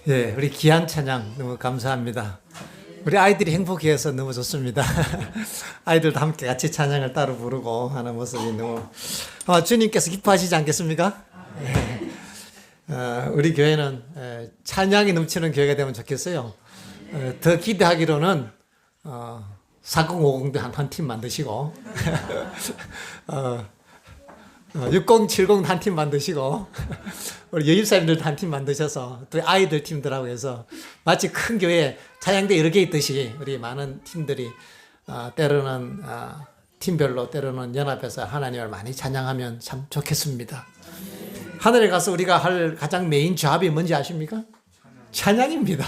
예, 우리 귀한 찬양 너무 감사합니다. 우리 아이들이 행복해서 너무 좋습니다. 아이들도 함께 같이 찬양을 따로 부르고 하는 모습이 너무 주님께서 기뻐하시지 않겠습니까? 우리 교회는 찬양이 넘치는 교회가 되면 좋겠어요. 더 기대하기로는 4050도 한 팀 만드시고 6070 한 팀 만드시고 우리 여집사님들도 한 팀 만드셔서 또 아이들 팀들하고 해서 마치 큰 교회 찬양대 여러 개 있듯이 우리 많은 팀들이 때로는 팀별로 때로는 연합해서 하나님을 많이 찬양하면 참 좋겠습니다. 하늘에 가서 우리가 할 가장 메인 잡이 뭔지 아십니까? 찬양입니다.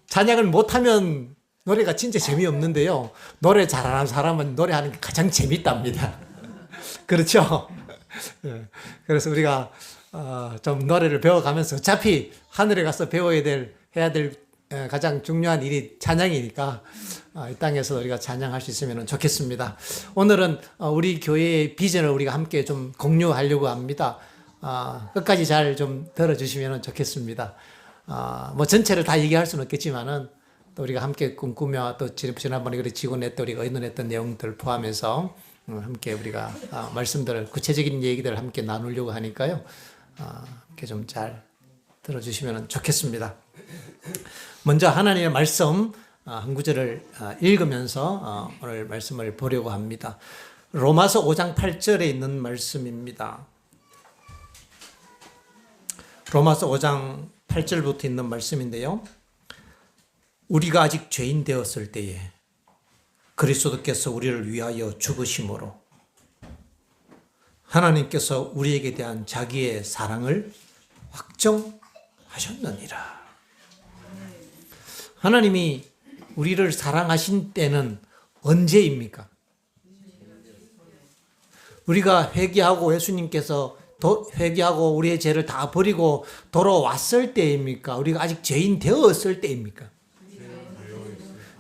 찬양을 못하면 노래가 진짜 재미없는데요. 노래 잘하는 사람은 노래하는 게 가장 재밌답니다. 그렇죠? 그래서 우리가 좀 노래를 배워가면서 어차피 하늘에 가서 해야 될 가장 중요한 일이 찬양이니까 이 땅에서 우리가 찬양할 수 있으면 좋겠습니다. 오늘은 우리 교회의 비전을 우리가 함께 좀 공유하려고 합니다. 끝까지 잘 좀 들어주시면 좋겠습니다. 뭐 전체를 다 얘기할 수는 없겠지만은 또 우리가 함께 꿈꾸며 또 지난번에 그렇게 지고냈던 우리가 의논했던 내용들 포함해서 함께 우리가 말씀들을 구체적인 얘기들을 함께 나누려고 하니까요. 이렇게 좀 잘 들어주시면 좋겠습니다. 먼저 하나님의 말씀 한 구절을 읽으면서 오늘 말씀을 보려고 합니다. 로마서 5장 8절에 있는 말씀입니다. 로마서 5장 8절부터 있는 말씀인데요. 우리가 아직 죄인 되었을 때에 그리스도께서 우리를 위하여 죽으심으로 하나님께서 우리에게 대한 자기의 사랑을 확정하셨느니라. 하나님이 우리를 사랑하신 때는 언제입니까? 우리가 회개하고 예수님께서 회개하고 우리의 죄를 다 버리고 돌아왔을 때입니까? 우리가 아직 죄인 되었을 때입니까?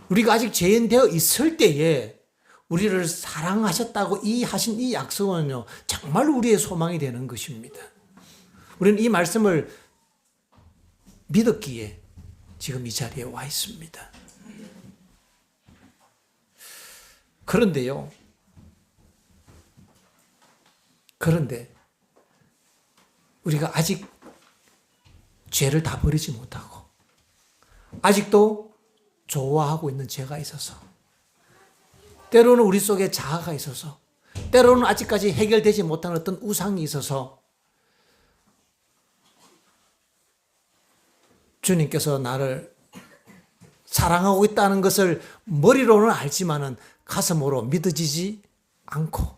우리가 아직 죄인 되어 있을 때에 우리를 사랑하셨다고 하신 이 약속은요, 정말 우리의 소망이 되는 것입니다. 우리는 이 말씀을 믿었기에 지금 이 자리에 와 있습니다. 그런데 우리가 아직 죄를 다 버리지 못하고 아직도 좋아하고 있는 죄가 있어서 때로는 우리 속에 자아가 있어서 때로는 아직까지 해결되지 못한 어떤 우상이 있어서 주님께서 나를 사랑하고 있다는 것을 머리로는 알지만은 가슴으로 믿어지지 않고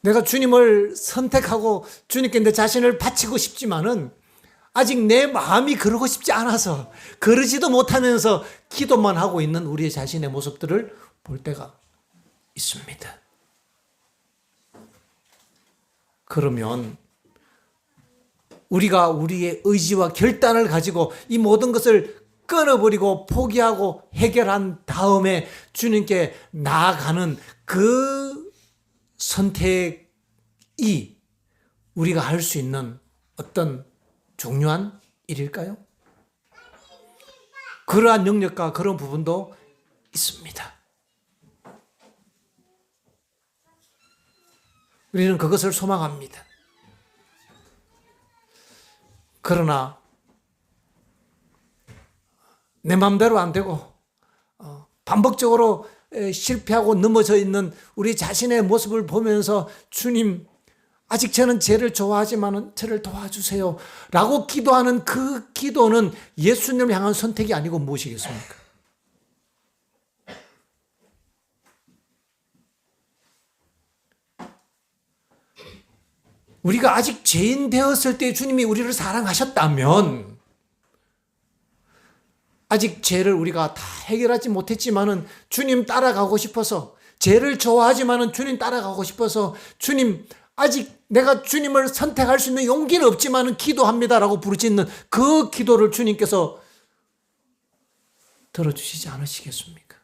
내가 주님을 선택하고 주님께 내 자신을 바치고 싶지만은 아직 내 마음이 그러고 싶지 않아서 그러지도 못하면서 기도만 하고 있는 우리 자신의 모습들을 볼 때가 있습니다. 그러면 우리가 우리의 의지와 결단을 가지고 이 모든 것을 끊어버리고 포기하고 해결한 다음에 주님께 나아가는 그 선택이 우리가 할 수 있는 어떤 중요한 일일까요? 그러한 능력과 그런 부분도 있습니다. 우리는 그것을 소망합니다. 그러나 내 마음대로 안 되고 반복적으로 실패하고 넘어져 있는 우리 자신의 모습을 보면서 주님, 아직 저는 죄를 좋아하지만 저를 도와주세요 라고 기도하는 그 기도는 예수님을 향한 선택이 아니고 무엇이겠습니까? 우리가 아직 죄인 되었을 때 주님이 우리를 사랑하셨다면 아직 죄를 우리가 다 해결하지 못했지만은 주님 따라가고 싶어서 죄를 좋아하지만은 주님 따라가고 싶어서 주님 아직 내가 주님을 선택할 수 있는 용기는 없지만은 기도합니다라고 부르짖는 그 기도를 주님께서 들어주시지 않으시겠습니까?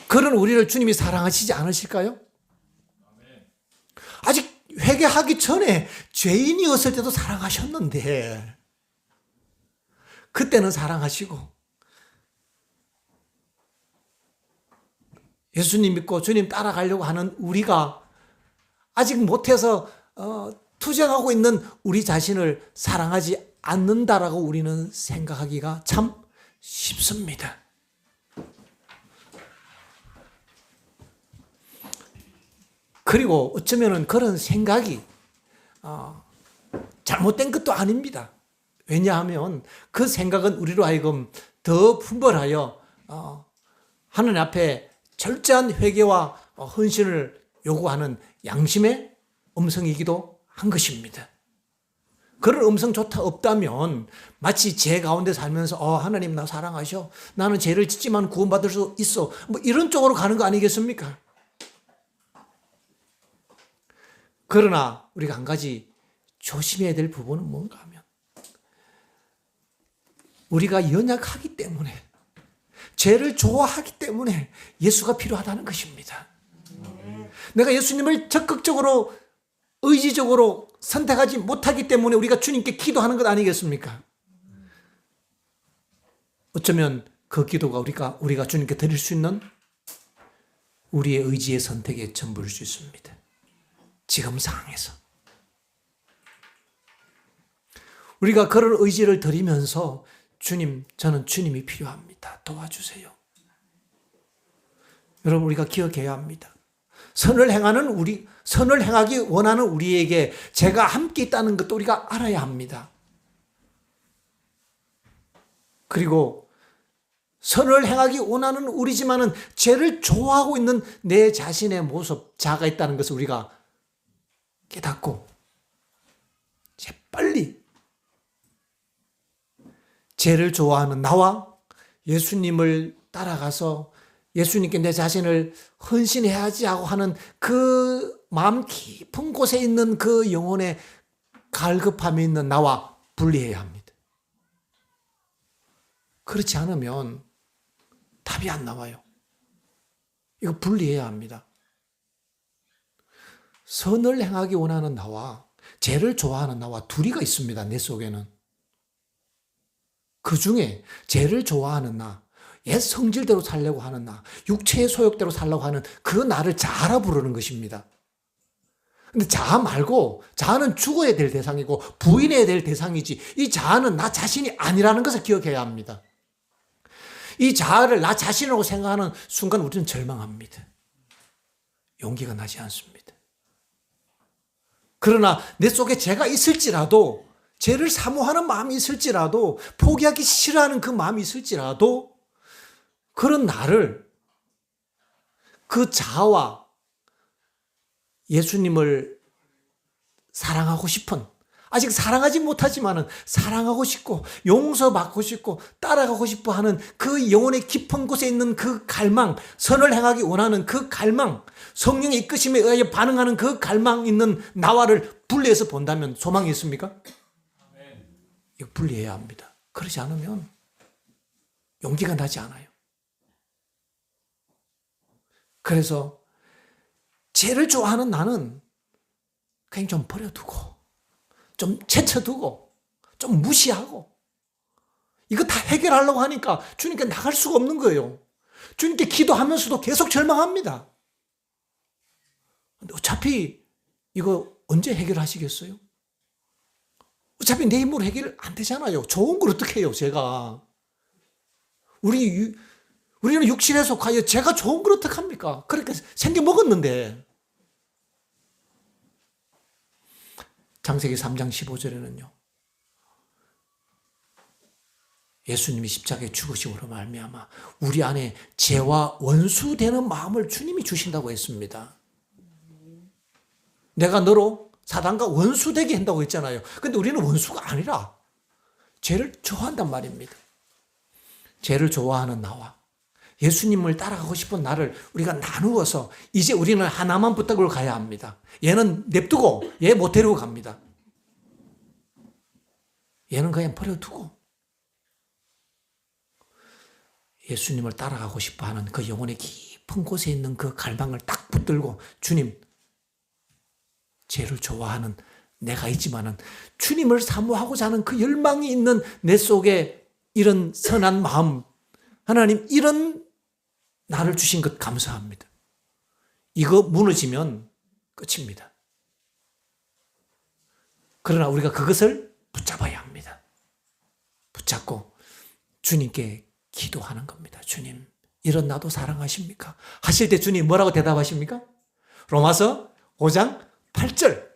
그런 우리를 주님이 사랑하시지 않으실까요? 아직 회개하기 전에 죄인이었을 때도 사랑하셨는데, 그때는 사랑하시고, 예수님 믿고 주님 따라가려고 하는 우리가 아직 못해서 투쟁하고 있는 우리 자신을 사랑하지 않는다라고 우리는 생각하기가 참 쉽습니다. 그리고 어쩌면 그런 생각이 잘못된 것도 아닙니다. 왜냐하면 그 생각은 우리로 하여금 더 분별하여 하나님 앞에 철저한 회개와 헌신을 요구하는 양심의 음성이기도 한 것입니다. 그런 음성조차 없다면 마치 죄 가운데 살면서 하나님 나 사랑하셔, 나는 죄를 짓지만 구원받을 수 있어, 뭐 이런 쪽으로 가는 거 아니겠습니까? 그러나 우리가 한 가지 조심해야 될 부분은 뭔가 하면, 우리가 연약하기 때문에, 죄를 좋아하기 때문에 예수가 필요하다는 것입니다. 내가 예수님을 적극적으로 의지적으로 선택하지 못하기 때문에 우리가 주님께 기도하는 것 아니겠습니까? 어쩌면 그 기도가 우리가 주님께 드릴 수 있는 우리의 의지의 선택의 전부일 수 있습니다. 지금 상황에서 우리가 그런 의지를 드리면서 주님, 저는 주님이 필요합니다. 도와주세요. 여러분, 우리가 기억해야 합니다. 선을 행하기 원하는 우리에게 죄가 함께 있다는 것도 우리가 알아야 합니다. 그리고 선을 행하기 원하는 우리지만은 죄를 좋아하고 있는 내 자신의 모습, 자아가 있다는 것을 우리가 깨닫고 재빨리 죄를 좋아하는 나와 예수님을 따라가서 예수님께 내 자신을 헌신해야지 하고 하는 그 마음 깊은 곳에 있는 그 영혼의 갈급함이 있는 나와 분리해야 합니다. 그렇지 않으면 답이 안 나와요. 이거 분리해야 합니다. 선을 행하기 원하는 나와 죄를 좋아하는 나와 둘이가 있습니다. 내 속에는. 그 중에 죄를 좋아하는 나, 옛 성질대로 살려고 하는 나, 육체의 소욕대로 살려고 하는 그 나를 자아라 부르는 것입니다. 근데 자아 말고, 자아는 죽어야 될 대상이고 부인해야 될 대상이지, 이 자아는 나 자신이 아니라는 것을 기억해야 합니다. 이 자아를 나 자신이라고 생각하는 순간 우리는 절망합니다. 용기가 나지 않습니다. 그러나 내 속에 죄가 있을지라도, 죄를 사모하는 마음이 있을지라도, 포기하기 싫어하는 그 마음이 있을지라도, 그런 나를, 그 자아와 예수님을 사랑하고 싶은, 아직 사랑하지 못하지만은 사랑하고 싶고 용서받고 싶고 따라가고 싶어 하는 그 영혼의 깊은 곳에 있는 그 갈망, 선을 행하기 원하는 그 갈망, 성령의 이끄심에 의하여 반응하는 그 갈망 있는 나와를 분리해서 본다면 소망이 있습니까? 이거 분리해야 합니다. 그러지 않으면 용기가 나지 않아요. 그래서 죄를 좋아하는 나는 그냥 좀 버려두고, 좀 제쳐두고, 좀 무시하고, 이거 다 해결하려고 하니까 주님께 나갈 수가 없는 거예요. 주님께 기도하면서도 계속 절망합니다. 근데 어차피 이거 언제 해결하시겠어요? 어차피 내 힘으로 해결 안 되잖아요. 좋은 걸 어떻게 해요, 제가. 우리는 육신에 속하여 제가 좋은 걸 어떡합니까? 그렇게 생겨 먹었는데. 창세기 3장 15절에는요. 예수님이 십자가에 죽으심으로 말미암아 우리 안에 죄와 원수되는 마음을 주님이 주신다고 했습니다. 내가 너로 사단과 원수되게 한다고 했잖아요. 근데 우리는 원수가 아니라 죄를 좋아한단 말입니다. 죄를 좋아하는 나와 예수님을 따라가고 싶은 나를 우리가 나누어서 이제 우리는 하나만 붙들고 가야 합니다. 얘는 냅두고 얘 못 데리고 갑니다. 얘는 그냥 버려두고 예수님을 따라가고 싶어 하는 그 영혼의 깊은 곳에 있는 그 갈망을 딱 붙들고 주님, 죄를 좋아하는 내가 있지만은 주님을 사모하고자 하는 그 열망이 있는 내 속에 이런 선한 마음, 하나님 이런 나를 주신 것 감사합니다. 이거 무너지면 끝입니다. 그러나 우리가 그것을 붙잡아야 합니다. 붙잡고 주님께 기도하는 겁니다. 주님, 이런 나도 사랑하십니까? 하실 때 주님 뭐라고 대답하십니까? 로마서 5장 8절.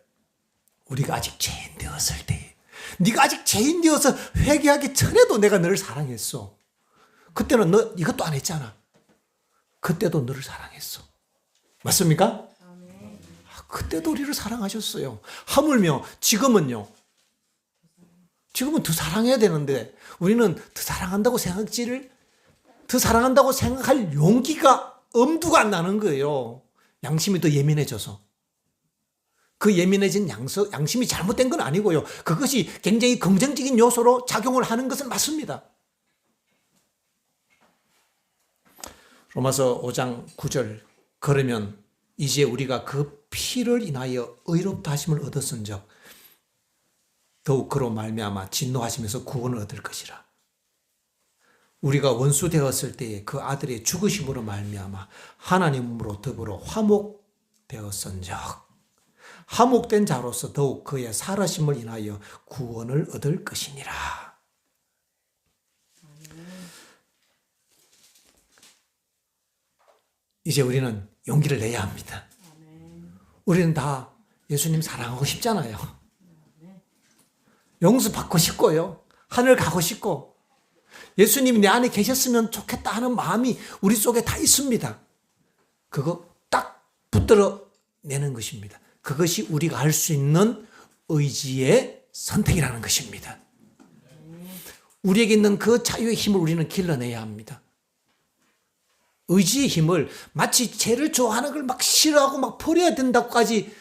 우리가 아직 죄인 되었을 때, 네가 아직 죄인 되어서 회개하기 전에도 내가 너를 사랑했어. 그때는 너 이것도 안 했잖아. 그때도 너를 사랑했어. 맞습니까? 그때도 우리를 사랑하셨어요. 하물며 지금은요. 지금은 더 사랑해야 되는데 우리는 더 사랑한다고 생각할 용기가 엄두가 안 나는 거예요. 양심이 더 예민해져서. 그 예민해진 양심이 잘못된 건 아니고요. 그것이 굉장히 긍정적인 요소로 작용을 하는 것은 맞습니다. 로마서 5장 9절. 그러면 이제 우리가 그 피를 인하여 의롭다 하심을 얻었은즉 더욱 그로 말미암아 진노하시면서 구원을 얻을 것이라. 우리가 원수 되었을 때에 그 아들의 죽으심으로 말미암아 하나님으로 더불어 화목되었은즉 화목된 자로서 더욱 그의 살아심을 인하여 구원을 얻을 것이니라. 이제 우리는 용기를 내야 합니다. 우리는 다 예수님 사랑하고 싶잖아요. 용서 받고 싶고요. 하늘 가고 싶고 예수님이 내 안에 계셨으면 좋겠다 하는 마음이 우리 속에 다 있습니다. 그거 딱 붙들어 내는 것입니다. 그것이 우리가 할 수 있는 의지의 선택이라는 것입니다. 우리에게 있는 그 자유의 힘을 우리는 길러내야 합니다. 의지의 힘을 마치 죄를 좋아하는 걸 막 싫어하고 막 버려야 된다고까지,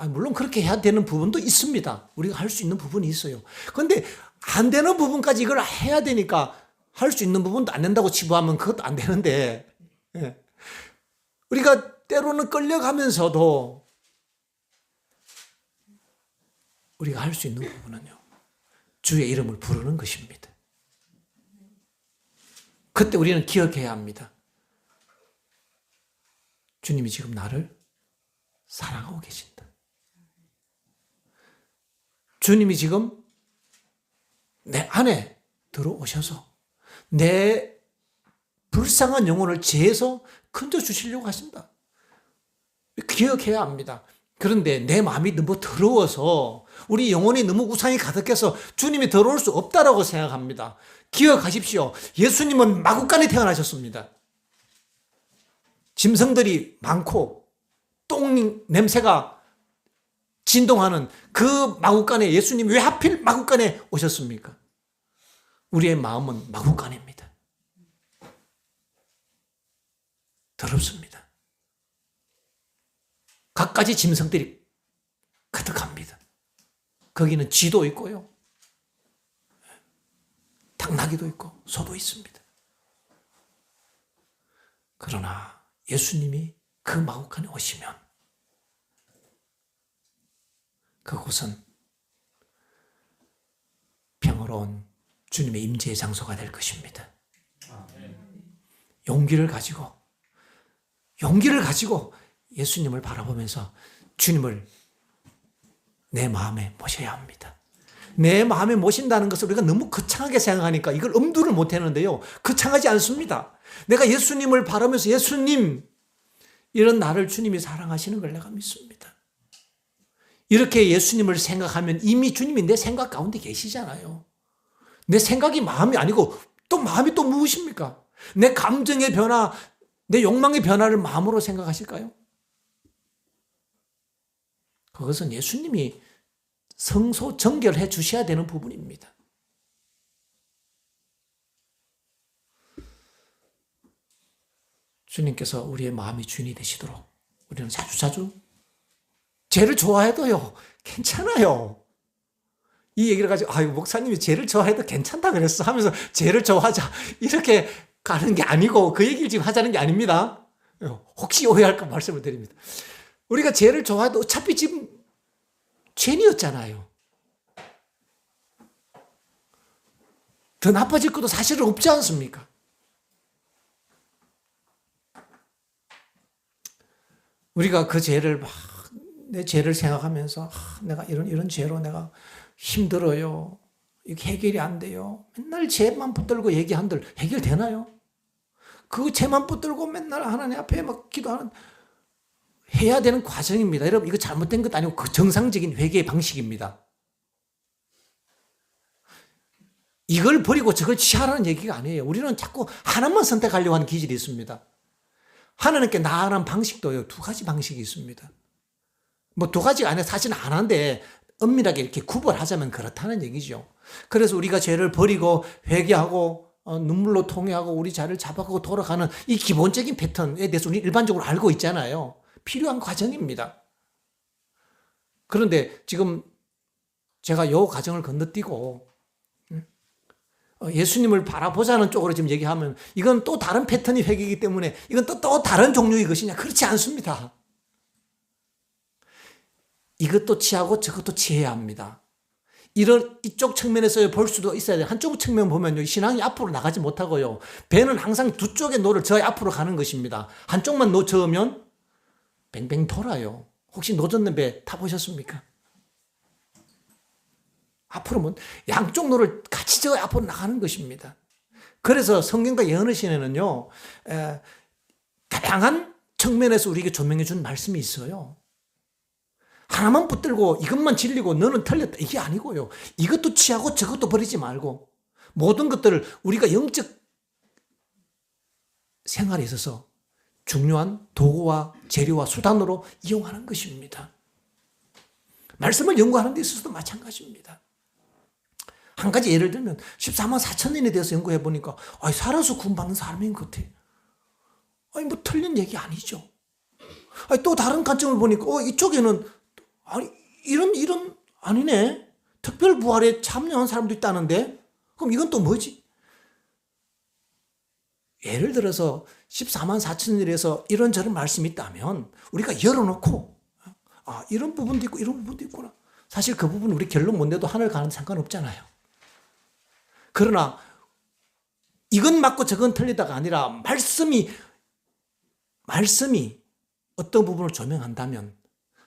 물론 그렇게 해야 되는 부분도 있습니다. 우리가 할 수 있는 부분이 있어요. 그런데 안 되는 부분까지 이걸 해야 되니까 할 수 있는 부분도 안 된다고 치부하면 그것도 안 되는데, 우리가 때로는 끌려가면서도 우리가 할 수 있는 부분은요, 주의 이름을 부르는 것입니다. 그때 우리는 기억해야 합니다. 주님이 지금 나를 사랑하고 계신다. 주님이 지금 내 안에 들어오셔서 내 불쌍한 영혼을 죄에서 건져주시려고 하신다. 기억해야 합니다. 그런데 내 마음이 너무 더러워서 우리 영혼이 너무 우상이 가득해서 주님이 들어올 수 없다라고 생각합니다. 기억하십시오. 예수님은 마구간에 태어나셨습니다. 짐승들이 많고 똥 냄새가 진동하는 그 마구간에 예수님이 왜 하필 마구간에 오셨습니까? 우리의 마음은 마구간입니다. 더럽습니다. 갖가지 짐승들이 가득합니다. 거기는 쥐도 있고요. 당나귀도 있고 소도 있습니다. 그러나 예수님이 그 마구간에 오시면 그곳은 평화로운 주님의 임재의 장소가 될 것입니다. 용기를 가지고 예수님을 바라보면서 주님을 내 마음에 모셔야 합니다. 내 마음에 모신다는 것을 우리가 너무 거창하게 생각하니까 이걸 엄두를 못 하는데요. 거창하지 않습니다. 내가 예수님을 바라면서 예수님, 이런 나를 주님이 사랑하시는 걸 내가 믿습니다. 이렇게 예수님을 생각하면 이미 주님이 내 생각 가운데 계시잖아요. 내 생각이 마음이 아니고 또 마음이 또 무엇입니까? 내 감정의 변화, 내 욕망의 변화를 마음으로 생각하실까요? 그것은 예수님이 성소 정결해 주셔야 되는 부분입니다. 주님께서 우리의 마음이 주인이 되시도록 우리는 자주자주 죄를 좋아해도요, 괜찮아요. 이 얘기를 가지고, 목사님이 죄를 좋아해도 괜찮다 그랬어 하면서 죄를 좋아하자, 이렇게 가는 게 아니고 그 얘기를 지금 하자는 게 아닙니다. 혹시 오해할까 말씀을 드립니다. 우리가 죄를 좋아해도 어차피 지금 죄인이었잖아요. 더 나빠질 것도 사실은 없지 않습니까? 우리가 그 죄를 내 죄를 생각하면서 내가 이런 죄로 내가 힘들어요. 이게 해결이 안 돼요. 맨날 죄만 붙들고 얘기한들 해결되나요? 그 죄만 붙들고 맨날 하나님 앞에 막 기도하는 해야 되는 과정입니다. 여러분 이거 잘못된 것도 아니고 그 정상적인 회개의 방식입니다. 이걸 버리고 저걸 취하라는 얘기가 아니에요. 우리는 자꾸 하나만 선택하려고 하는 기질이 있습니다. 하나님께 나아가는 방식도요, 2가지 방식이 있습니다. 뭐 2가지가 아니라 사실은 하나인데 엄밀하게 이렇게 구별하자면 그렇다는 얘기죠. 그래서 우리가 죄를 버리고 회개하고 눈물로 통회하고 우리 자리를 잡아가고 돌아가는 이 기본적인 패턴에 대해서 우리 일반적으로 알고 있잖아요. 필요한 과정입니다. 그런데 지금 제가 요 과정을 건너뛰고 예수님을 바라보자는 쪽으로 지금 얘기하면 이건 또 다른 패턴이 회개이기 때문에 이건 또 다른 종류의 것이냐? 그렇지 않습니다. 이것도 취하고 저것도 취해야 합니다. 이쪽 측면에서 볼 수도 있어야 돼요. 한쪽 측면 보면요, 신앙이 앞으로 나가지 못하고요. 배는 항상 2쪽의 노를 저어 앞으로 가는 것입니다. 한쪽만 저으면 뱅뱅 돌아요. 혹시 노젓는 배 타보셨습니까? 앞으로 뭐 양쪽 노를 같이 저어 앞으로 나가는 것입니다. 그래서 성경과 예언의 시에는요, 다양한 측면에서 우리에게 조명해 준 말씀이 있어요. 하나만 붙들고 이것만 진리고 너는 틀렸다 이게 아니고요. 이것도 취하고 저것도 버리지 말고 모든 것들을 우리가 영적 생활에 있어서 중요한 도구와 재료와 수단으로 이용하는 것입니다. 말씀을 연구하는 데 있어서도 마찬가지입니다. 한 가지 예를 들면 14만 4천 년에 대해서 연구해 보니까 살아서 구원받는 사람인 것 같아. 뭐 틀린 얘기 아니죠. 또 다른 관점을 보니까 이쪽에는 이런 아니네. 특별 부활에 참여한 사람도 있다는데 그럼 이건 또 뭐지? 예를 들어서 14만 4천 년에서 이런저런 말씀이 있다면 우리가 열어놓고 이런 부분도 있고 이런 부분도 있구나. 사실 그 부분 우리 결론 못 내도 하늘 가는 상관없잖아요. 그러나 이건 맞고 저건 틀리다가 아니라 말씀이 어떤 부분을 조명한다면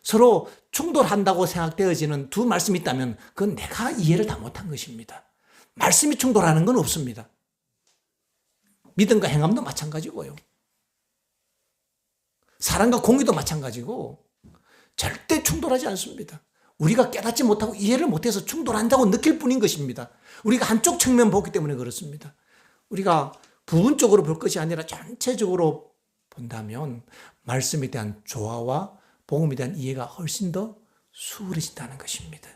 서로 충돌한다고 생각되어지는 2 말씀이 있다면 그건 내가 이해를 다 못한 것입니다. 말씀이 충돌하는 건 없습니다. 믿음과 행함도 마찬가지고요. 사랑과 공의도 마찬가지고 절대 충돌하지 않습니다. 우리가 깨닫지 못하고 이해를 못해서 충돌한다고 느낄 뿐인 것입니다. 우리가 한쪽 측면 보기 때문에 그렇습니다. 우리가 부분적으로 볼 것이 아니라 전체적으로 본다면 말씀에 대한 조화와 복음에 대한 이해가 훨씬 더 수월해진다는 것입니다.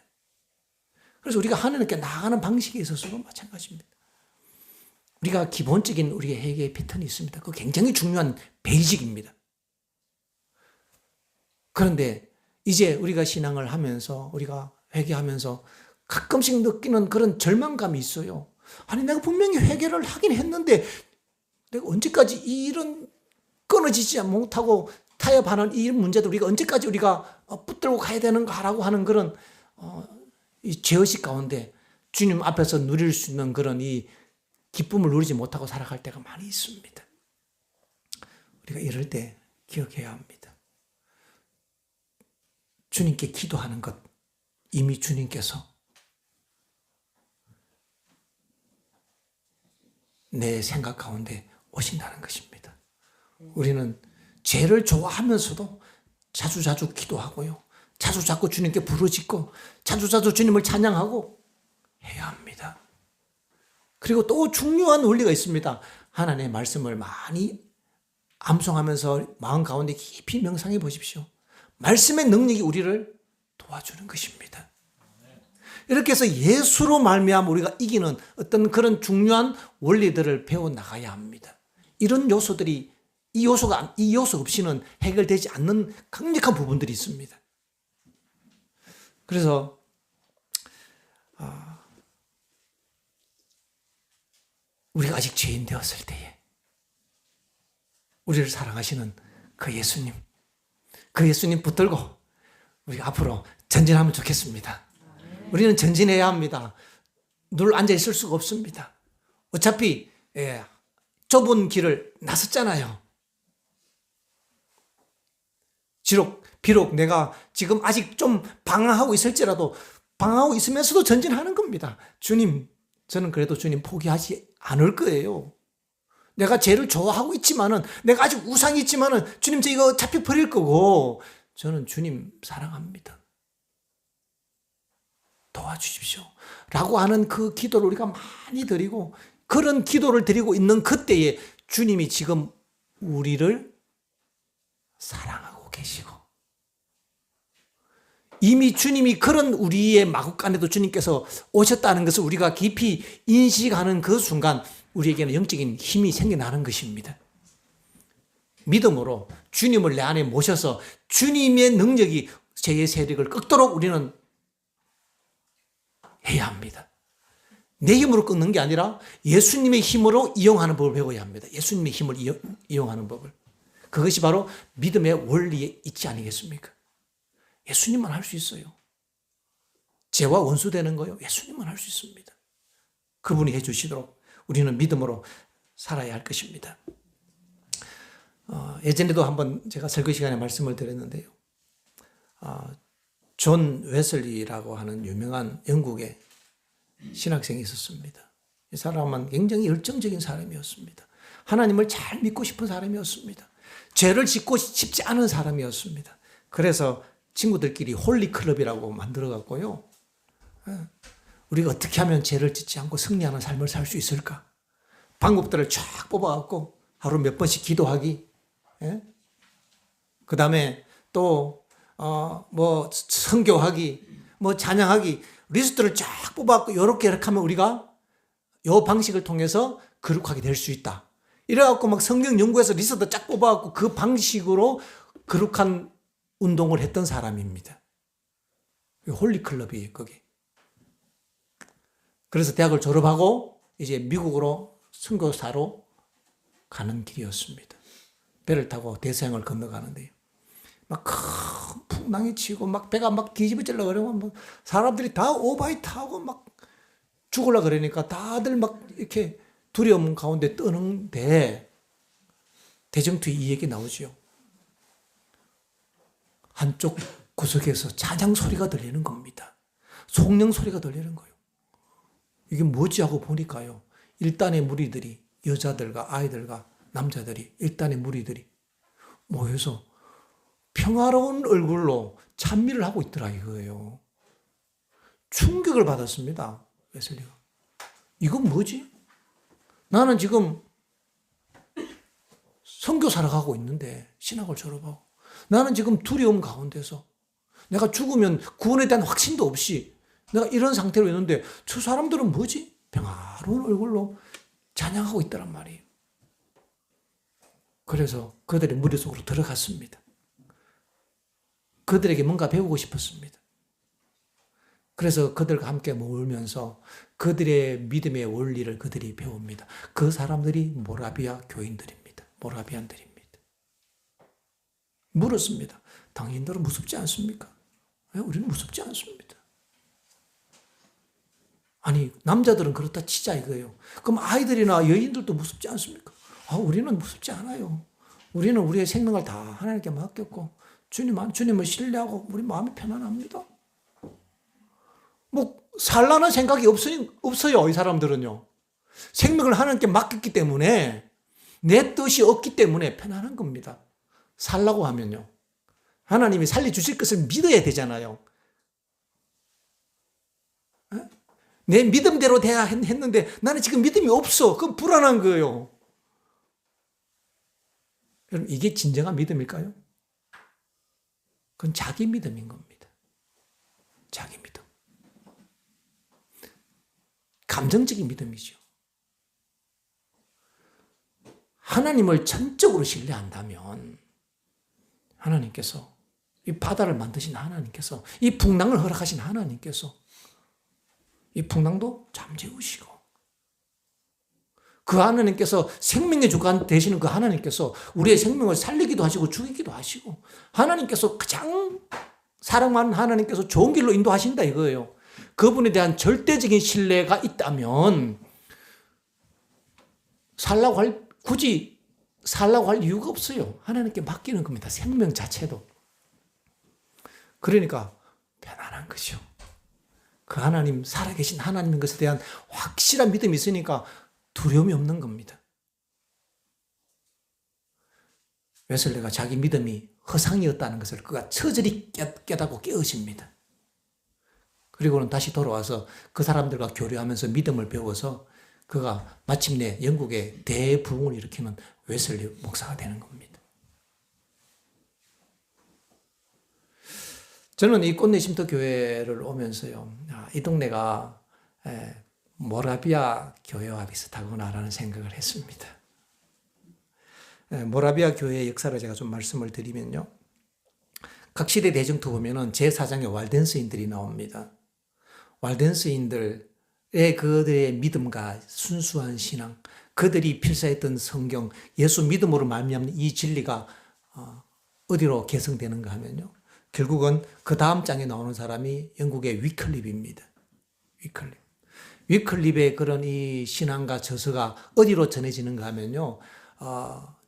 그래서 우리가 하나님께 나아가는 방식에 있어서도 마찬가지입니다. 우리가 기본적인 우리의 회개의 패턴이 있습니다. 그거 굉장히 중요한 베이직입니다. 그런데 이제 우리가 신앙을 하면서 우리가 회개하면서 가끔씩 느끼는 그런 절망감이 있어요. 아니 내가 분명히 회개를 하긴 했는데 내가 언제까지 이런 끊어지지 못하고 타협하는 이 문제도 우리가 언제까지 우리가 붙들고 가야 되는가라고 하는 그런 이 죄의식 가운데 주님 앞에서 누릴 수 있는 그런 이 기쁨을 누리지 못하고 살아갈 때가 많이 있습니다. 우리가 이럴 때 기억해야 합니다. 주님께 기도하는 것 이미 주님께서 내 생각 가운데 오신다는 것입니다. 우리는 죄를 좋아하면서도 자주자주 기도하고요. 자주자주 주님께 부르짖고 자주자주 주님을 찬양하고 해야 합니다. 그리고 또 중요한 원리가 있습니다. 하나님의 말씀을 많이 암송하면서 마음 가운데 깊이 명상해 보십시오. 말씀의 능력이 우리를 도와주는 것입니다. 이렇게 해서 예수로 말미암아 우리가 이기는 어떤 그런 중요한 원리들을 배워나가야 합니다. 이런 요소들이 이 요소 없이는 해결되지 않는 강력한 부분들이 있습니다. 그래서 우리가 아직 죄인 되었을 때에 우리를 사랑하시는 그 예수님 붙들고 우리가 앞으로 전진하면 좋겠습니다. 우리는 전진해야 합니다. 늘 앉아 있을 수가 없습니다. 어차피 좁은 길을 나섰잖아요. 비록 내가 지금 아직 좀 방황하고 있을지라도 방황하고 있으면서도 전진하는 겁니다. 주님, 저는 그래도 주님 포기하지 않을 거예요. 내가 죄를 좋아하고 있지만은, 내가 아직 우상이 있지만은, 주님, 저 이거 잡혀버릴 거고, 저는 주님 사랑합니다. 도와주십시오. 라고 하는 그 기도를 우리가 많이 드리고, 그런 기도를 드리고 있는 그때에 주님이 지금 우리를 사랑하고 계시고, 이미 주님이 그런 우리의 마국간에도 주님께서 오셨다는 것을 우리가 깊이 인식하는 그 순간 우리에게는 영적인 힘이 생겨나는 것입니다. 믿음으로 주님을 내 안에 모셔서 주님의 능력이 죄의 세력을 꺾도록 우리는 해야 합니다. 내 힘으로 꺾는 게 아니라 예수님의 힘으로 이용하는 법을 배워야 합니다. 예수님의 힘을 이용하는 법을. 그것이 바로 믿음의 원리에 있지 아니겠습니까? 예수님만 할 수 있어요. 죄와 원수되는 거요. 예수님만 할 수 있습니다. 그분이 해주시도록 우리는 믿음으로 살아야 할 것입니다. 예전에도 한번 제가 설교 시간에 말씀을 드렸는데요. 존 웨슬리라고 하는 유명한 영국의 신학생이 있었습니다. 이 사람은 굉장히 열정적인 사람이었습니다. 하나님을 잘 믿고 싶은 사람이었습니다. 죄를 짓고 싶지 않은 사람이었습니다. 그래서 친구들끼리 홀리클럽이라고 만들어갖고요. 우리가 어떻게 하면 죄를 짓지 않고 승리하는 삶을 살 수 있을까? 방법들을 쫙 뽑아갖고 하루 몇 번씩 기도하기, 그 다음에 또, 선교하기, 찬양하기, 리스트를 쫙 뽑아갖고 이렇게 하면 우리가 이 방식을 통해서 거룩하게 될 수 있다. 이래갖고 막 성경 연구해서 리스트 쫙 뽑아갖고 그 방식으로 거룩한 운동을 했던 사람입니다. 홀리클럽이에요, 거기. 그래서 대학을 졸업하고 이제 미국으로 선교사로 가는 길이었습니다. 배를 타고 대서양을 건너가는데요. 막 큰 풍랑이 치고 막 배가 막 뒤집어질라 그러고 막 사람들이 다 오바이 타고 막 죽으려 그러니까 다들 막 이렇게 두려움 가운데 떠는데 대정투에 이 얘기 나오죠. 한쪽 구석에서 찬양 소리가 들리는 겁니다. 송령 소리가 들리는 거예요. 이게 뭐지 하고 보니까요. 일단의 무리들이, 여자들과 아이들과 남자들이, 일단의 무리들이 모여서 평화로운 얼굴로 찬미를 하고 있더라 이거예요. 충격을 받았습니다. 웨슬리가. 이건 뭐지? 나는 지금 선교사를 가고 있는데 신학을 졸업하고 나는 지금 두려움 가운데서 내가 죽으면 구원에 대한 확신도 없이 내가 이런 상태로 있는데 저 사람들은 뭐지? 평화로운 얼굴로 찬양하고 있더란 말이에요. 그래서 그들의 무리 속으로 들어갔습니다. 그들에게 뭔가 배우고 싶었습니다. 그래서 그들과 함께 모으면서 그들의 믿음의 원리를 그들이 배웁니다. 그 사람들이 모라비아 교인들입니다. 모라비안들입니다. 물었습니다. 당신들은 무섭지 않습니까? 우리는 무섭지 않습니다. 아니, 남자들은 그렇다 치자 이거예요. 그럼 아이들이나 여인들도 무섭지 않습니까? 우리는 무섭지 않아요. 우리는 우리의 생명을 다 하나님께 맡겼고 주님을 신뢰하고 우리 마음이 편안합니다. 살라는 생각이 없어요, 이 사람들은요. 생명을 하나님께 맡겼기 때문에 내 뜻이 없기 때문에 편안한 겁니다. 살라고 하면요. 하나님이 살려주실 것을 믿어야 되잖아요. 내 믿음대로 돼야 했는데 나는 지금 믿음이 없어. 그건 불안한 거예요. 여러분, 이게 진정한 믿음일까요? 그건 자기 믿음인 겁니다. 자기 믿음. 감정적인 믿음이죠. 하나님을 전적으로 신뢰한다면 하나님께서 이 바다를 만드신 하나님께서 이 풍랑을 허락하신 하나님께서 이 풍랑도 잠재우시고 그 하나님께서 생명의 주관 되시는 그 하나님께서 우리의 생명을 살리기도 하시고 죽이기도 하시고 하나님께서 가장 사랑하는 하나님께서 좋은 길로 인도하신다 이거예요. 그분에 대한 절대적인 신뢰가 있다면 굳이 살라고 할 이유가 없어요. 하나님께 맡기는 겁니다. 생명 자체도. 그러니까 편안한 거죠. 그 하나님, 살아계신 하나님인 것에 대한 확실한 믿음이 있으니까 두려움이 없는 겁니다. 웨슬리가 자기 믿음이 허상이었다는 것을 그가 처절히 깨닫고 깨우칩니다. 그리고는 다시 돌아와서 그 사람들과 교류하면서 믿음을 배워서 그가 마침내 영국의 대부흥을 일으키는 웨슬리 목사가 되는 겁니다. 저는 이 꽃내 쉼터 교회를 오면서요, 이 동네가 모라비아 교회와 비슷하구나라는 생각을 했습니다. 모라비아 교회의 역사를 제가 좀 말씀을 드리면요, 각 시대 대정토 보면은 제4장에 왈덴스인들이 나옵니다. 왈덴스인들의 그들의 믿음과 순수한 신앙, 그들이 필사했던 성경, 예수 믿음으로 말미암는 이 진리가 어디로 개성되는가 하면요, 결국은 그 다음 장에 나오는 사람이 영국의 위클립입니다. 위클립의 그런 이 신앙과 저서가 어디로 전해지는가 하면요,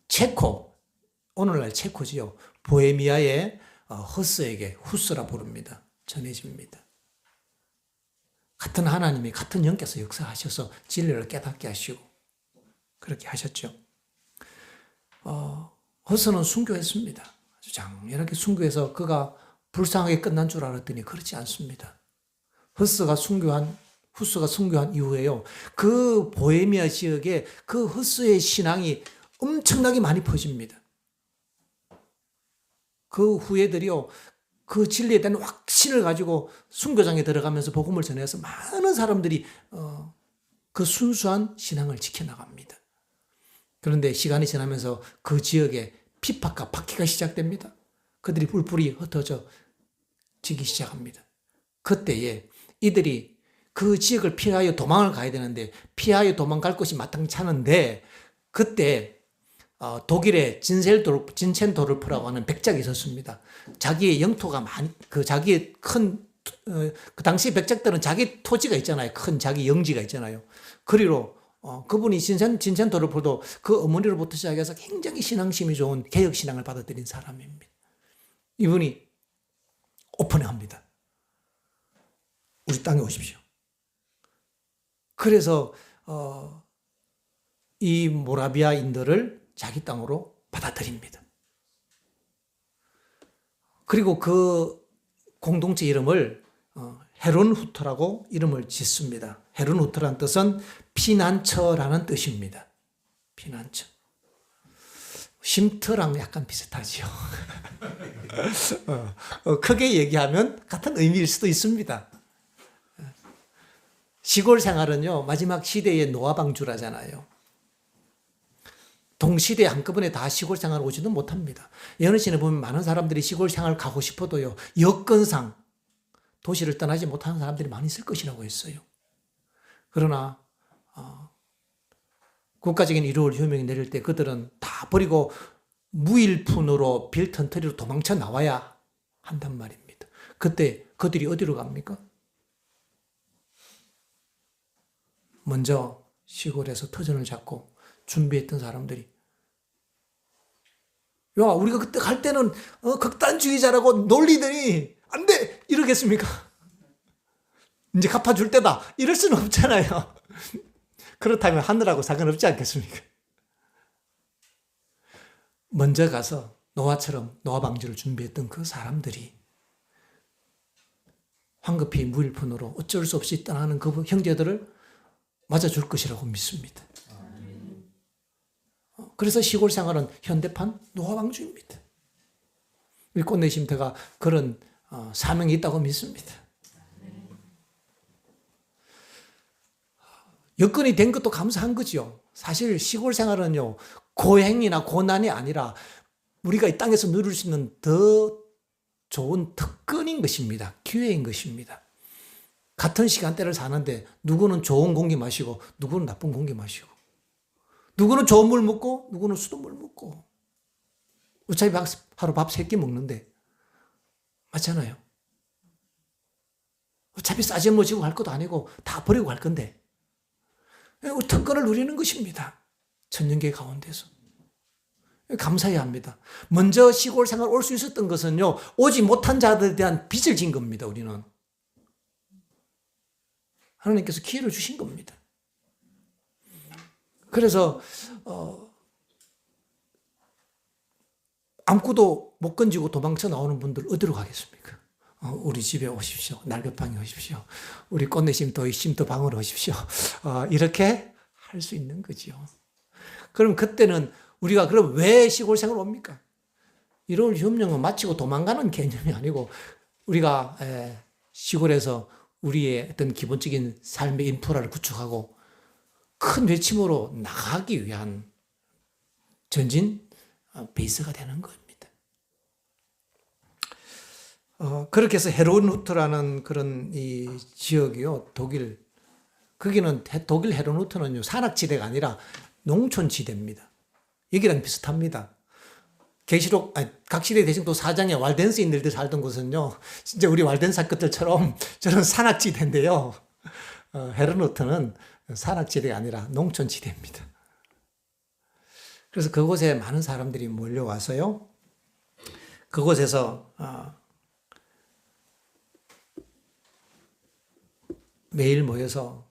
체코, 오늘날 체코지요, 보헤미아의 허스에게 후스라 부릅니다. 전해집니다. 같은 하나님이 같은 영께서 역사하셔서 진리를 깨닫게 하시고 그렇게 하셨죠. 허스는 순교했습니다. 아주 장렬하게 순교해서 그가 불쌍하게 끝난 줄 알았더니 그렇지 않습니다. 후스가 순교한 이후에요, 그 보헤미아 지역에 그 허스의 신앙이 엄청나게 많이 퍼집니다. 그 후예들이요, 그 진리에 대한 확신을 가지고 순교장에 들어가면서 복음을 전해서 많은 사람들이 그 순수한 신앙을 지켜나갑니다. 그런데 시간이 지나면서 그 지역에 핍박과 박해가 시작됩니다. 그들이 뿔뿔이 흩어져 지기 시작합니다. 그때에 이들이 그 지역을 피하여 도망을 가야 되는데 피하여 도망갈 곳이 마땅찮은데 그때 독일의 진첸도르프라고 하는 백작이 있었습니다. 자기의 영토가 자기의 그 당시 백작들은 자기 토지가 있잖아요. 큰 자기 영지가 있잖아요. 그리로 그분이 진첸도르프도 그 어머니로부터 시작해서 굉장히 신앙심이 좋은 개혁신앙을 받아들인 사람입니다. 이분이 오픈합니다. 우리 땅에 오십시오. 그래서 이 모라비아인들을 자기 땅으로 받아들입니다. 그리고 그 공동체 이름을 헤룬후트라고 이름을 짓습니다. 헤룬후트라는 뜻은 피난처라는 뜻입니다. 피난처. 쉼터랑 약간 비슷하지요. 크게 얘기하면 같은 의미일 수도 있습니다. 시골 생활은요, 마지막 시대의 노아방주라잖아요. 동시대에 한꺼번에 다 시골 생활 오지도 못합니다. 여느 시내 보면 많은 사람들이 시골 생활 가고 싶어도요, 여건상 도시를 떠나지 못하는 사람들이 많이 있을 것이라고 했어요. 그러나 국가적인 1월 효명이 내릴 때 그들은 다 버리고 무일푼으로 빌턴터리로 도망쳐 나와야 한단 말입니다. 그때 그들이 어디로 갑니까? 먼저 시골에서 터전을 잡고 준비했던 사람들이, 야, 우리가 그때 갈 때는 극단주의자라고 놀리더니 안 돼! 이러겠습니까? 이제 갚아줄 때다! 이럴 수는 없잖아요. 그렇다면 하늘하고 상관없지 않겠습니까? 먼저 가서 노아처럼 노아 방주를 준비했던 그 사람들이 황급히 무일푼으로 어쩔 수 없이 떠나는 그 형제들을 맞아줄 것이라고 믿습니다. 그래서 시골 생활은 현대판 노아방주입니다. 우리 꽃내 쉼터가 그런 사명이 있다고 믿습니다. 여건이 된 것도 감사한 거죠. 사실 시골 생활은요, 고행이나 고난이 아니라 우리가 이 땅에서 누릴 수 있는 더 좋은 특권인 것입니다. 기회인 것입니다. 같은 시간대를 사는데 누구는 좋은 공기 마시고 누구는 나쁜 공기 마시고 누구는 좋은 물 먹고 누구는 수돗물 먹고 어차피 하루 밥 3끼 먹는데 맞잖아요. 어차피 싸지뭐 지고 갈 것도 아니고 다 버리고 갈 건데 특권을 누리는 것입니다. 천년계 가운데서. 감사해야 합니다. 먼저 시골 생활 올 수 있었던 것은요, 오지 못한 자들에 대한 빚을 진 겁니다, 우리는. 하나님께서 기회를 주신 겁니다. 그래서, 아무것도 못 건지고 도망쳐 나오는 분들 어디로 가겠습니까? 우리 집에 오십시오. 날개방에 오십시오. 우리 꽃내심터 방으로 오십시오. 이렇게 할 수 있는 거죠. 그럼 그때는 우리가 그럼 왜 시골 생활 옵니까? 1월 흉년은 마치고 도망가는 개념이 아니고 우리가 시골에서 우리의 어떤 기본적인 삶의 인프라를 구축하고 큰 외침으로 나가기 위한 전진 베이스가 되는 겁니다. 그렇게 해서 헤르누트라는 그런 이 지역이요, 거기는 독일 헤르누트는요, 산악지대가 아니라 농촌지대입니다. 여기랑 비슷합니다. 각시대 대성도 4장에 왈덴스인들들 살던 곳은요, 진짜 우리 왈덴사 것들처럼 저런 산악지대인데요, 헤르누트는 산악지대가 아니라 농촌지대입니다. 그래서 그곳에 많은 사람들이 몰려와서요, 그곳에서 매일 모여서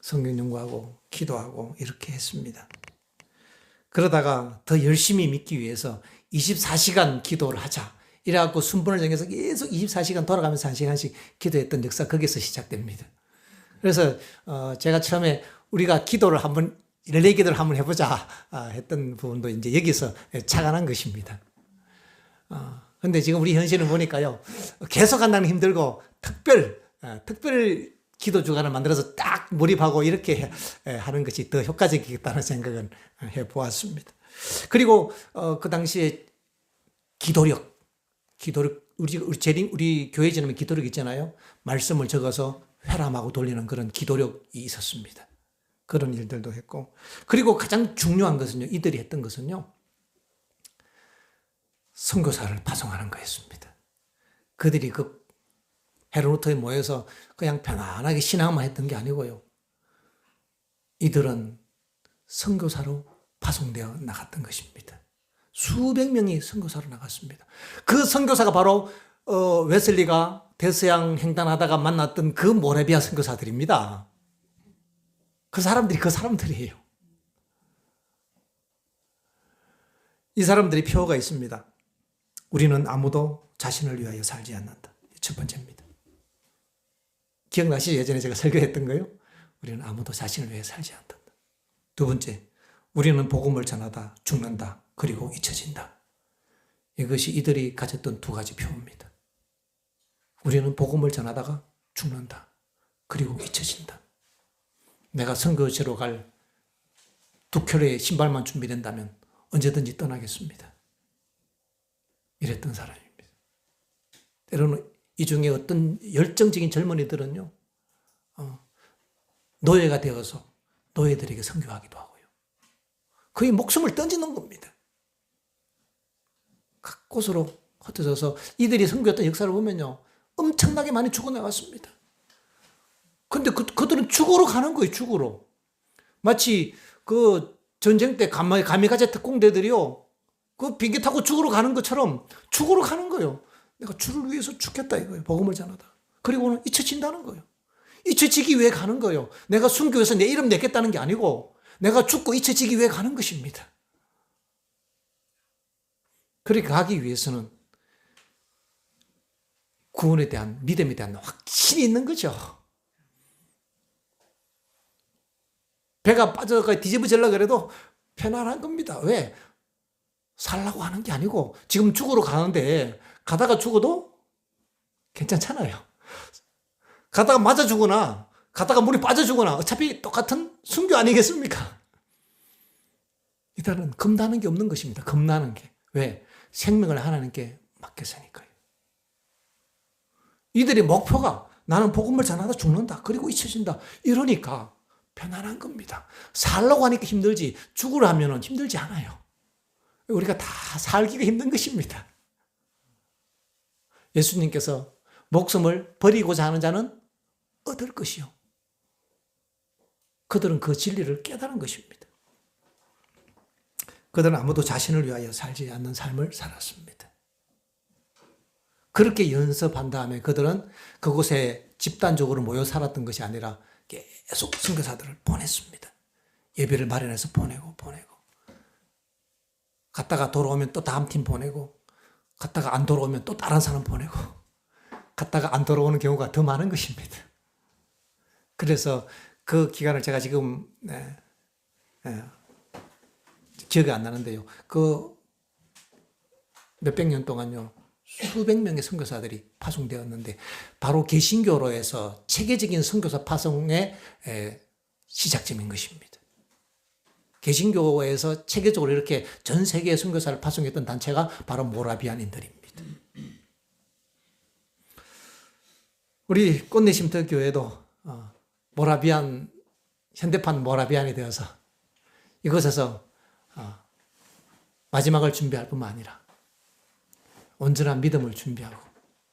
성경 연구하고 기도하고 이렇게 했습니다. 그러다가 더 열심히 믿기 위해서 24시간 기도를 하자. 이래갖고 순번을 정해서 계속 24시간 돌아가면서 1시간씩 기도했던 역사 거기서 시작됩니다. 그래서 제가 처음에 우리가 기도를 한번 릴레이 기도를 한번 해보자 했던 부분도 이제 여기서 착안한 것입니다. 근데 지금 우리 현실을 보니까요, 계속 한다는 힘들고 특별 기도 주간을 만들어서 딱 몰입하고 이렇게 하는 것이 더 효과적이겠다는 생각은 해보았습니다. 그리고 그 당시에 기도력, 우리 교회 지나면 기도력 있잖아요. 말씀을 적어서 회람하고 돌리는 그런 기도력이 있었습니다. 그런 일들도 했고, 그리고 가장 중요한 것은요, 이들이 했던 것은요, 선교사를 파송하는 거였습니다. 그들이 그 헤르누트에 모여서 그냥 편안하게 신앙만 했던 게 아니고요, 이들은 선교사로 파송되어 나갔던 것입니다. 수백 명이 선교사로 나갔습니다. 그 선교사가 바로 웨슬리가 대서양 횡단하다가 만났던 그 모라비아 선교사들입니다. 그 사람들이에요. 이 사람들이 표어가 있습니다. 우리는 아무도 자신을 위하여 살지 않는다. 첫 번째입니다. 기억나시죠? 예전에 제가 설교했던 거요? 우리는 아무도 자신을 위해 살지 않는다. 두 번째, 우리는 복음을 전하다 죽는다. 그리고 잊혀진다. 이것이 이들이 가졌던 두 가지 표입니다. 우리는 복음을 전하다가 죽는다. 그리고 잊혀진다. 내가 선교지로 갈 두 켤레의 신발만 준비된다면 언제든지 떠나겠습니다. 이랬던 사람입니다. 때로는 이 중에 어떤 열정적인 젊은이들은요, 노예가 되어서 노예들에게 선교하기도 하고요. 거의 목숨을 던지는 겁니다. 각 곳으로 흩어져서 이들이 선교했던 역사를 보면요, 엄청나게 많이 죽어나갔습니다. 근데 그들은 죽으러 가는 거예요, 죽으러. 마치 그 전쟁 때 가미가제 특공대들이요, 그 비행기 타고 죽으러 가는 것처럼 죽으러 가는 거예요. 내가 주를 위해서 죽겠다 이거예요. 복음을 전하다. 그리고는 잊혀진다는 거예요. 잊혀지기 위해 가는 거예요. 내가 순교해서 내 이름 내겠다는 게 아니고 내가 죽고 잊혀지기 위해 가는 것입니다. 그렇게 가기 위해서는 구원에 대한 믿음에 대한 확신이 있는 거죠. 배가 빠져가 뒤집어지려고 그래도 편안한 겁니다. 왜? 살라고 하는 게 아니고 지금 죽으러 가는데 가다가 죽어도 괜찮잖아요. 가다가 맞아 죽거나 가다가 물이 빠져 죽거나 어차피 똑같은 순교 아니겠습니까? 일단은 겁나는 게 없는 것입니다. 겁나는 게. 왜? 생명을 하나님께 맡겼으니까요. 이들의 목표가 나는 복음을 전하다 죽는다. 그리고 잊혀진다. 이러니까 편안한 겁니다. 살라고 하니까 힘들지 죽으려 하면 힘들지 않아요. 우리가 다 살기가 힘든 것입니다. 예수님께서 목숨을 버리고자 하는 자는 얻을 것이요. 그들은 그 진리를 깨달은 것입니다. 그들은 아무도 자신을 위하여 살지 않는 삶을 살았습니다. 그렇게 연습한 다음에 그들은 그곳에 집단적으로 모여 살았던 것이 아니라 계속 선교사들을 보냈습니다. 예배를 마련해서 보내고 갔다가 돌아오면 또 다음 팀 보내고 갔다가 안 돌아오면 또 다른 사람 보내고 갔다가 안 돌아오는 경우가 더 많은 것입니다. 그래서 그 기간을 제가 지금 기억이 안 나는데요. 그 몇백 년 동안요. 수백 명의 선교사들이 파송되었는데 바로 개신교로에서 체계적인 선교사 파송의 시작점인 것입니다. 개신교에서 체계적으로 이렇게 전 세계의 선교사를 파송했던 단체가 바로 모라비안인들입니다. 우리 꽃내 쉼터 교회도 모라비안, 현대판 모라비안이 되어서 이곳에서 마지막을 준비할 뿐만 아니라 온전한 믿음을 준비하고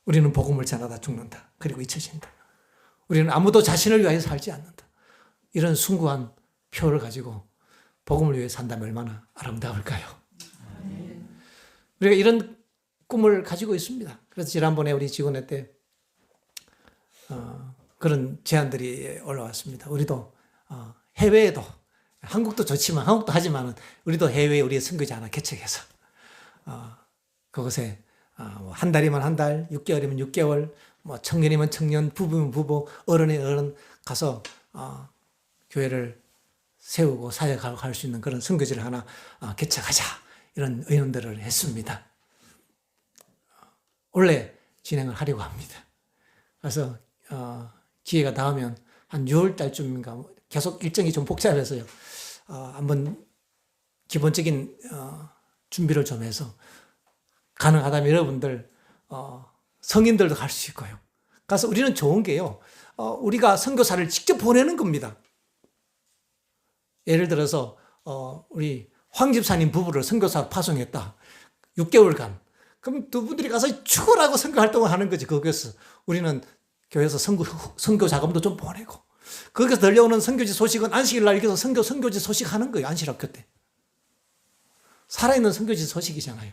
우리는 복음을 전하다 죽는다. 그리고 잊혀진다. 우리는 아무도 자신을 위하여 살지 않는다. 이런 숭고한 표를 가지고 복음을 위해 산다면 얼마나 아름다울까요? 우리가 이런 꿈을 가지고 있습니다. 그래서 지난번에 우리 직원회 때 그런 제안들이 올라왔습니다. 우리도 해외에도 한국도 좋지만 한국도 하지만 우리도 해외에 우리의 선교지 하나 개척해서 그곳에 한 달이면 한 달, 6개월이면 6개월, 뭐 청년이면 청년, 부부면 부부, 어른이면 어른 가서 교회를 세우고 사역하고 할 수 있는 그런 선교지를 하나 개척하자 이런 의논들을 했습니다. 원래 진행을 하려고 합니다. 그래서 기회가 닿으면 한 6월 달쯤인가 계속 일정이 좀 복잡해서요. 한번 기본적인 준비를 좀 해서 가능하다면 여러분들 성인들도 갈 수 있고요. 가서 우리는 좋은 게요. 우리가 선교사를 직접 보내는 겁니다. 예를 들어서 우리 황 집사님 부부를 선교사로 파송했다. 6개월간. 그럼 두 분들이 가서 죽으라고 선교 활동을 하는 거지. 거기서 우리는 교회에서 선교 자금도 좀 보내고 거기서 들려오는 선교지 소식은 안식일 날 이렇게 선교지 소식 하는 거예요. 안식학교 때. 살아있는 선교지 소식이잖아요.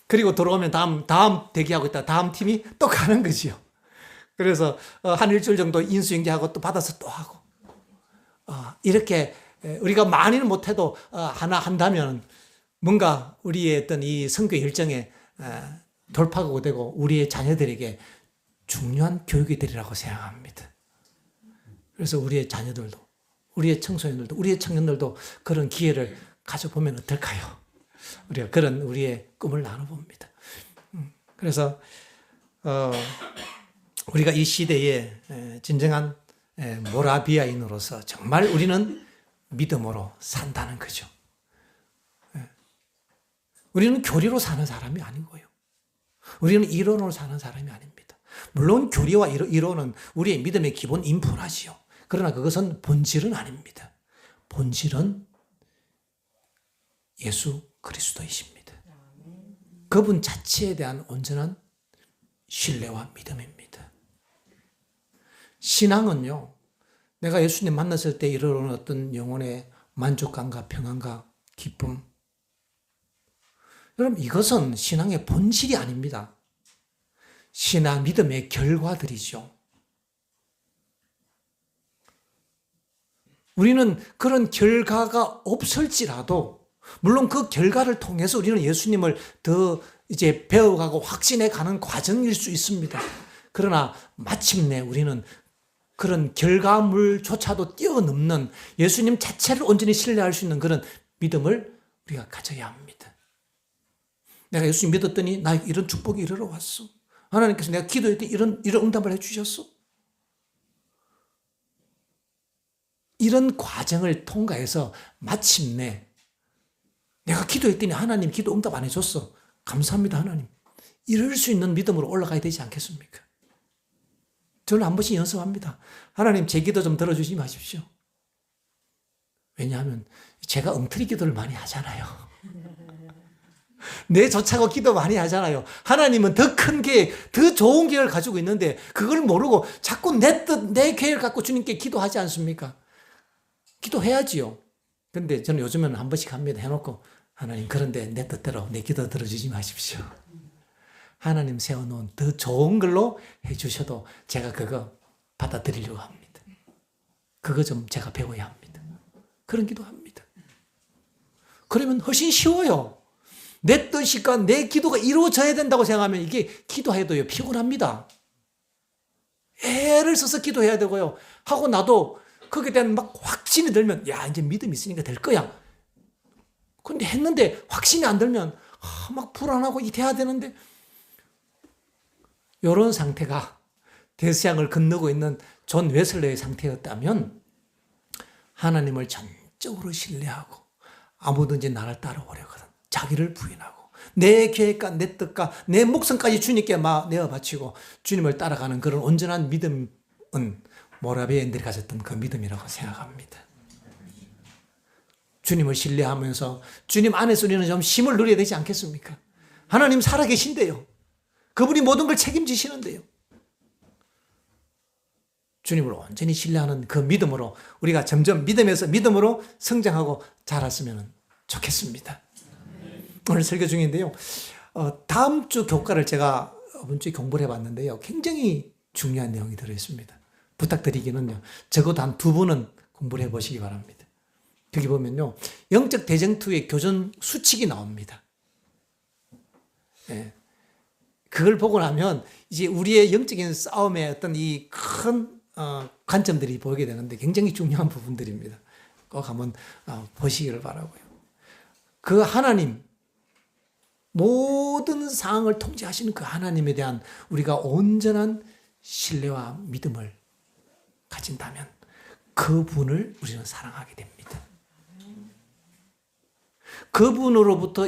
그리고 들어오면 다음 대기하고 있다. 다음 팀이 또 가는 거지요. 그래서 한 일주일 정도 인수인계하고 또 받아서 또 하고 이렇게 우리가 많이는 못해도 하나 한다면 뭔가 우리의 어떤 이 선교 일정에 돌파구가 되고 우리의 자녀들에게 중요한 교육이 되리라고 생각합니다. 그래서 우리의 자녀들도 우리의 청소년들도 우리의 청년들도 그런 기회를 가져보면 어떨까요? 우리가 그런 우리의 꿈을 나눠봅니다. 그래서 우리가 이 시대에 진정한 모라비아인으로서 정말 우리는 믿음으로 산다는 거죠. 우리는 교리로 사는 사람이 아니고요. 우리는 이론으로 사는 사람이 아닙니다. 물론 교리와 이론은 우리의 믿음의 기본 인프라지요. 그러나 그것은 본질은 아닙니다. 본질은 예수 그리스도이십니다. 그분 자체에 대한 온전한 신뢰와 믿음입니다. 신앙은요, 내가 예수님 만났을 때 이르러오는 어떤 영혼의 만족감과 평안과 기쁨. 여러분, 이것은 신앙의 본질이 아닙니다. 신앙, 믿음의 결과들이죠. 우리는 그런 결과가 없을지라도, 물론 그 결과를 통해서 우리는 예수님을 더 이제 배워가고 확신해 가는 과정일 수 있습니다. 그러나 마침내 우리는 그런 결과물조차도 뛰어넘는 예수님 자체를 온전히 신뢰할 수 있는 그런 믿음을 우리가 가져야 합니다. 내가 예수님 믿었더니 나 이런 축복이 이르러 왔어. 하나님께서 내가 기도했더니 이런 응답을 해주셨어. 이런 과정을 통과해서 마침내 내가 기도했더니 하나님 기도 응답 안 해줬어. 감사합니다 하나님. 이럴 수 있는 믿음으로 올라가야 되지 않겠습니까? 저는 한 번씩 연습합니다. 하나님 제 기도 좀 들어주지 마십시오. 왜냐하면 제가 엉터리 기도를 많이 하잖아요. 내 좋자고 기도 많이 하잖아요. 하나님은 더 큰 계획, 더 좋은 계획을 가지고 있는데 그걸 모르고 자꾸 내 뜻, 내 계획을 갖고 주님께 기도하지 않습니까? 기도해야지요. 근데 저는 요즘에는 한 번씩 합니다. 해놓고 하나님 그런데 내 뜻대로 내 기도 들어주지 마십시오. 하나님 세워놓은 더 좋은 걸로 해주셔도 제가 그거 받아들이려고 합니다. 그거 좀 제가 배워야 합니다. 그런 기도합니다. 그러면 훨씬 쉬워요. 내 뜻이니까 내 기도가 이루어져야 된다고 생각하면 이게 기도해도요 피곤합니다. 애를 써서 기도해야 되고요. 하고 나도 거기에 대한 막 확신이 들면 야 이제 믿음이 있으니까 될 거야. 근데 했는데 확신이 안 들면 막 불안하고 이래야 되는데 이런 상태가 대서양을 건너고 있는 존 웨슬레의 상태였다면 하나님을 전적으로 신뢰하고 아무든지 나를 따라오려거든 자기를 부인하고 내 계획과 내 뜻과 내 목숨까지 주님께 내어 바치고 주님을 따라가는 그런 온전한 믿음은 모라비아인들이 가졌던 그 믿음이라고 생각합니다. 주님을 신뢰하면서 주님 안에서 우리는 좀 힘을 누려야 되지 않겠습니까? 하나님 살아계신대요. 그분이 모든 걸 책임지시는데요. 주님을 온전히 신뢰하는 그 믿음으로 우리가 점점 믿음에서 믿음으로 성장하고 자랐으면 좋겠습니다. 오늘 설교 중인데요. 다음 주 교과를 제가 이번 주에 공부를 해봤는데요. 굉장히 중요한 내용이 들어있습니다. 부탁드리기는요. 적어도 한 2번은 공부를 해보시기 바랍니다. 여기 보면요. 영적 대쟁투의 교전 수칙이 나옵니다. 네. 그걸 보고 나면 이제 우리의 영적인 싸움의 어떤 이 큰 관점들이 보이게 되는데 굉장히 중요한 부분들입니다. 꼭 한번 보시기를 바라고요. 그 하나님, 모든 상황을 통제하시는 그 하나님에 대한 우리가 온전한 신뢰와 믿음을 가진다면 그분을 우리는 사랑하게 됩니다. 그분으로부터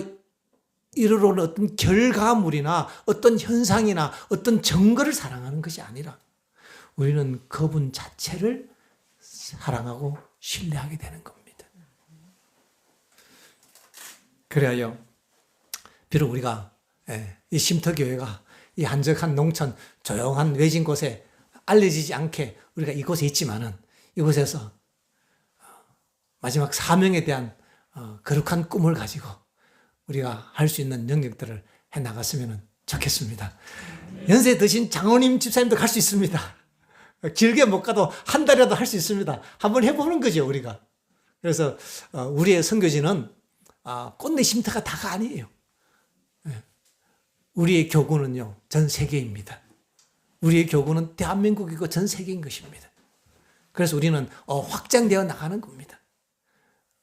이르러오는 어떤 결과물이나 어떤 현상이나 어떤 증거를 사랑하는 것이 아니라 우리는 그분 자체를 사랑하고 신뢰하게 되는 겁니다. 그래요. 비록 우리가 이 쉼터교회가 이 한적한 농촌 조용한 외진 곳에 알려지지 않게 우리가 이곳에 있지만은 이곳에서 마지막 사명에 대한 거룩한 꿈을 가지고 우리가 할 수 있는 영역들을 해나갔으면 좋겠습니다. 연세 드신 장로님 집사님도 갈 수 있습니다. 길게 못 가도 한 달이라도 할 수 있습니다. 한번 해보는 거죠, 우리가. 그래서 우리의 선교지는 꽃내 쉼터가 다가 아니에요. 우리의 교구는요, 전 세계입니다. 우리의 교구는 대한민국이고 전 세계인 것입니다. 그래서 우리는 확장되어 나가는 겁니다.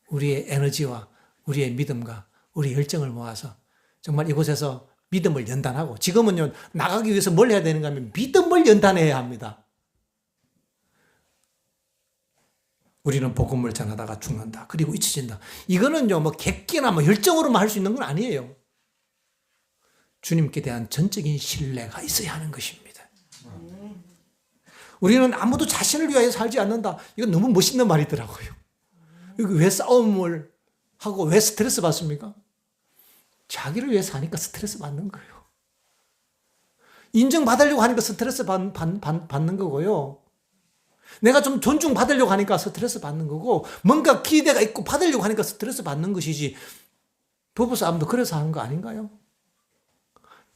우리의 에너지와 우리의 믿음과 우리의 열정을 모아서 정말 이곳에서 믿음을 연단하고 지금은요, 나가기 위해서 뭘 해야 되는가 하면 믿음을 연단해야 합니다. 우리는 복음을 전하다가 죽는다. 그리고 잊혀진다. 이거는요, 객기나 열정으로만 할 수 있는 건 아니에요. 주님께 대한 전적인 신뢰가 있어야 하는 것입니다. 우리는 아무도 자신을 위하여 살지 않는다. 이건 너무 멋있는 말이더라고요. 이거 왜 싸움을 하고 왜 스트레스 받습니까? 자기를 위해 사니까 스트레스 받는 거예요. 인정받으려고 하니까 스트레스 받는 거고요. 내가 좀 존중받으려고 하니까 스트레스 받는 거고 뭔가 기대가 있고 받으려고 하니까 스트레스 받는 것이지 부부싸움도 그래서 하는 거 아닌가요?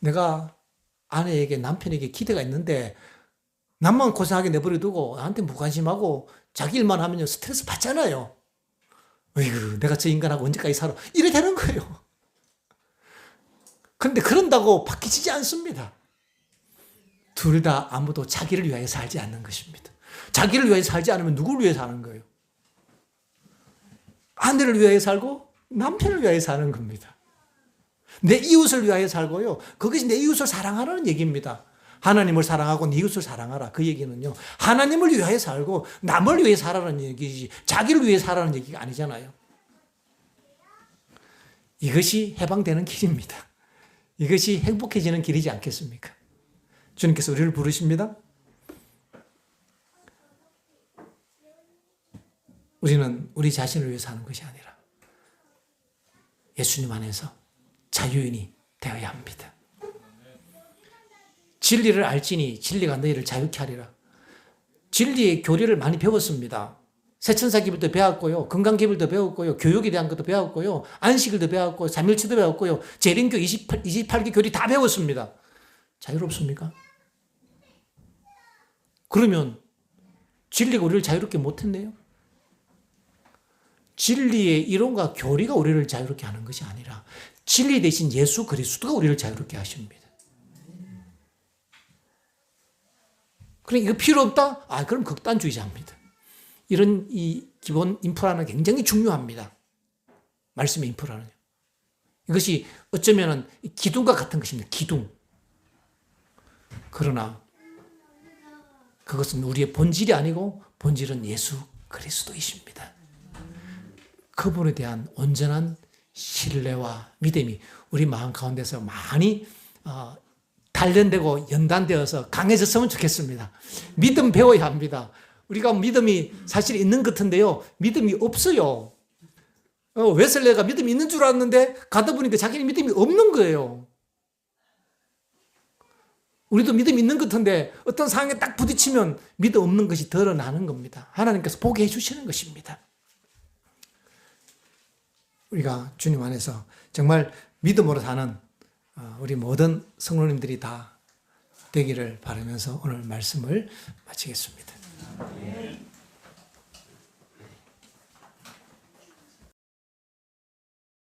내가 아내에게 남편에게 기대가 있는데 남만 고생하게 내버려두고 나한테 무관심하고 자기 일만 하면 스트레스 받잖아요. 어이구, 내가 저 인간하고 언제까지 살아? 이래 되는 거예요. 그런데 그런다고 바뀌지 않습니다. 둘 다 아무도 자기를 위하여 살지 않는 것입니다. 자기를 위하여 살지 않으면 누구를 위해 사는 거예요? 아내를 위하여 살고 남편을 위하여 사는 겁니다. 내 이웃을 위하여 살고요. 그것이 내 이웃을 사랑하라는 얘기입니다. 하나님을 사랑하고 네 이웃을 사랑하라. 그 얘기는요. 하나님을 위하여 살고 남을 위해 살아라는 얘기지 자기를 위해 살아라는 얘기가 아니잖아요. 이것이 해방되는 길입니다. 이것이 행복해지는 길이지 않겠습니까? 주님께서 우리를 부르십니다. 우리는 우리 자신을 위해 사는 것이 아니라 예수님 안에서 자유인이 되어야 합니다. 진리를 알지니 진리가 너희를 자유케 하리라. 진리의 교리를 많이 배웠습니다. 새천사기부터 배웠고요. 건강기부터 배웠고요. 교육에 대한 것도 배웠고요. 안식일도 배웠고요. 삼일체도 배웠고요. 재림교 28개 교리 다 배웠습니다. 자유롭습니까? 그러면 진리가 우리를 자유롭게 못했네요. 진리의 이론과 교리가 우리를 자유롭게 하는 것이 아니라 진리 대신 예수 그리스도가 우리를 자유롭게 하십니다. 그러니까 이거 필요 없다? 그럼 극단주의자입니다. 이런 이 기본 인프라는 굉장히 중요합니다. 말씀의 인프라는요. 이것이 어쩌면은 기둥과 같은 것입니다. 기둥. 그러나 그것은 우리의 본질이 아니고 본질은 예수 그리스도이십니다. 그분에 대한 온전한 신뢰와 믿음이 우리 마음 가운데서 많이 단련되고 연단되어서 강해졌으면 좋겠습니다. 믿음 배워야 합니다. 우리가 믿음이 사실 있는 것 같은데요. 믿음이 없어요. 웨슬레가 믿음이 있는 줄 알았는데 가다 보니까 자기는 믿음이 없는 거예요. 우리도 믿음이 있는 것 같은데 어떤 상황에 딱 부딪히면 믿음 없는 것이 드러나는 겁니다. 하나님께서 보게 해주시는 것입니다. 우리가 주님 안에서 정말 믿음으로 사는 우리 모든 성도님들이 다 되기를 바라면서 오늘 말씀을 마치겠습니다.